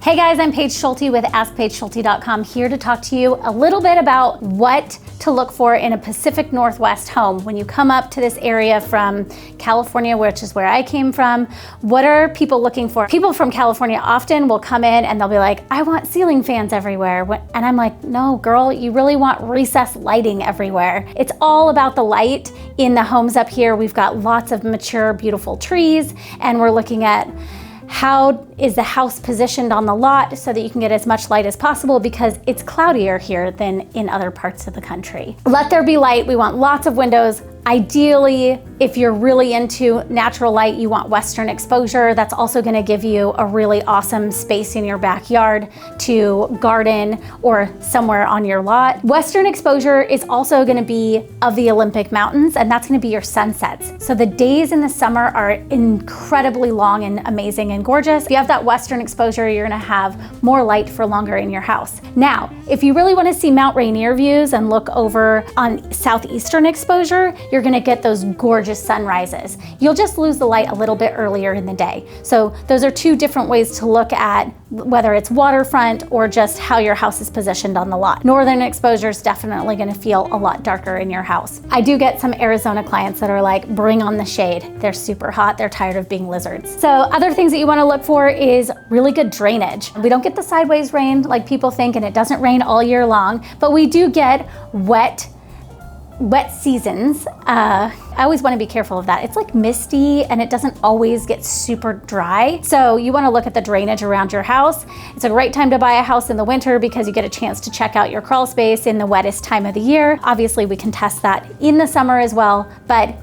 Hey guys, I'm Paige Schulte with AskPaigeSchulte.com, here to talk to you a little bit about what to look for in a Pacific Northwest home. When you come up to this area from California, which is where I came from, what are people looking for? People from California often will come in and they'll be like, I want ceiling fans everywhere. And I'm like, no girl, you really want recessed lighting everywhere. It's all about the light in the homes up here. We've got lots of mature, beautiful trees, and we're looking at how is the house positioned on the lot so that you can get as much light as possible, because it's cloudier here than in other parts of the country. Let there be light. We want lots of windows. Ideally, if you're really into natural light, you want western exposure. That's also going to give you a really awesome space in your backyard to garden or somewhere on your lot. Western exposure is also going to be of the Olympic Mountains, and that's going to be your sunsets. So the days in the summer are incredibly long and amazing and gorgeous. If you have that western exposure, you're going to have more light for longer in your house. Now, if you really want to see Mount Rainier views and look over on southeastern exposure, you're going to get those gorgeous sunrises. You'll just lose the light a little bit earlier in the day. So those are two different ways to look at whether it's waterfront or just how your house is positioned on the lot. Northern exposure is definitely going to feel a lot darker in your house. I do get some Arizona clients that are like, bring on the shade. They're super hot. They're tired of being lizards. So other things that you want to look for is really good drainage. We don't get the sideways rain like people think, and it doesn't rain all year long, but we do get wet seasons. I always want to be careful of that. It's like misty and it doesn't always get super dry. So you want to look at the drainage around your house. It's a great time to buy a house in the winter because you get a chance to check out your crawl space in the wettest time of the year. Obviously we can test that in the summer as well, but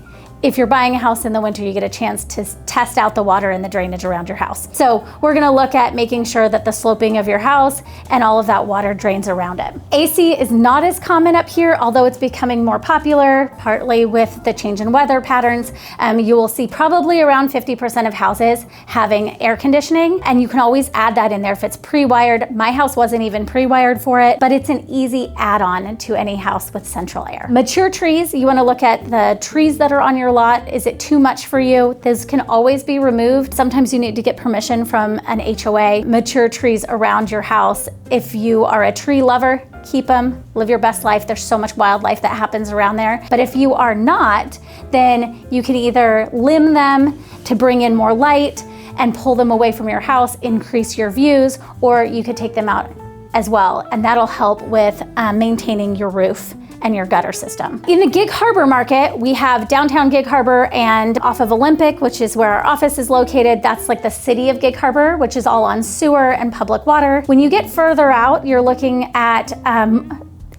if you're buying a house in the winter, you get a chance to test out the water and the drainage around your house. So we're gonna look at making sure that the sloping of your house and all of that water drains around it. AC is not as common up here, although it's becoming more popular, partly with the change in weather patterns. You will see probably around 50% of houses having air conditioning, and you can always add that in there if it's pre-wired. My house wasn't even pre-wired for it, but it's an easy add-on to any house with central air. Mature trees, you wanna look at the trees that are on your lot. Is it too much for you? This can always be removed. Sometimes you need to get permission from an HOA. Mature trees around your house. If you are a tree lover, keep them, live your best life. There's so much wildlife that happens around there. But if you are not, then you can either limb them to bring in more light and pull them away from your house, increase your views, or you could take them out as well. And that'll help with maintaining your roof and your gutter system. In the Gig Harbor market, we have downtown Gig Harbor and off of Olympic, which is where our office is located. That's like the city of Gig Harbor, which is all on sewer and public water. When you get further out, you're looking at,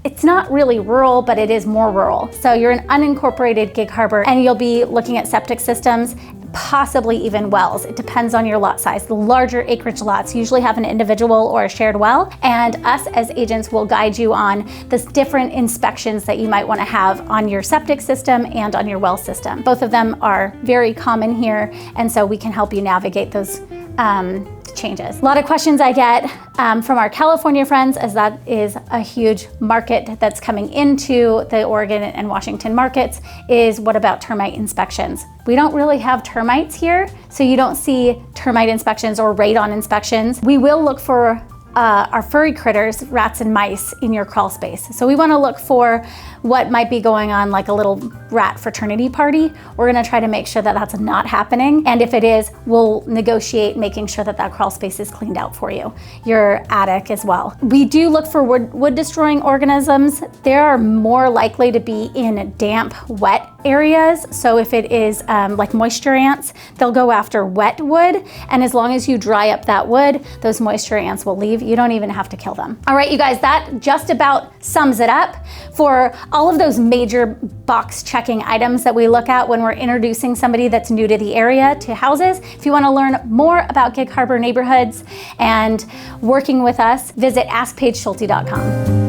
it's not really rural, but it is more rural. So you're in unincorporated Gig Harbor, and you'll be looking at septic systems, possibly even wells. It depends on your lot size. The larger acreage lots usually have an individual or a shared well, and us as agents will guide you on the different inspections that you might want to have on your septic system and on your well system. Both of them are very common here, and so we can help you navigate those changes. A lot of questions I get from our California friends, as that is a huge market that's coming into the Oregon and Washington markets, is what about termite inspections? We don't really have termites here, so you don't see termite inspections or radon inspections. We will look for our furry critters, rats and mice, in your crawl space. So we want to look for what might be going on, like a little rat fraternity party. We're going to try to make sure that that's not happening. And if it is, we'll negotiate making sure that that crawl space is cleaned out for you. Your attic as well. We do look for wood destroying organisms. They are more likely to be in damp, wet areas. So if it is like moisture ants, they'll go after wet wood. And as long as you dry up that wood, those moisture ants will leave. You don't even have to kill them. All right, you guys, that just about sums it up for all of those major box checking items that we look at when we're introducing somebody that's new to the area to houses. If you want to learn more about Gig Harbor neighborhoods and working with us, visit AskPaigeSchulte.com.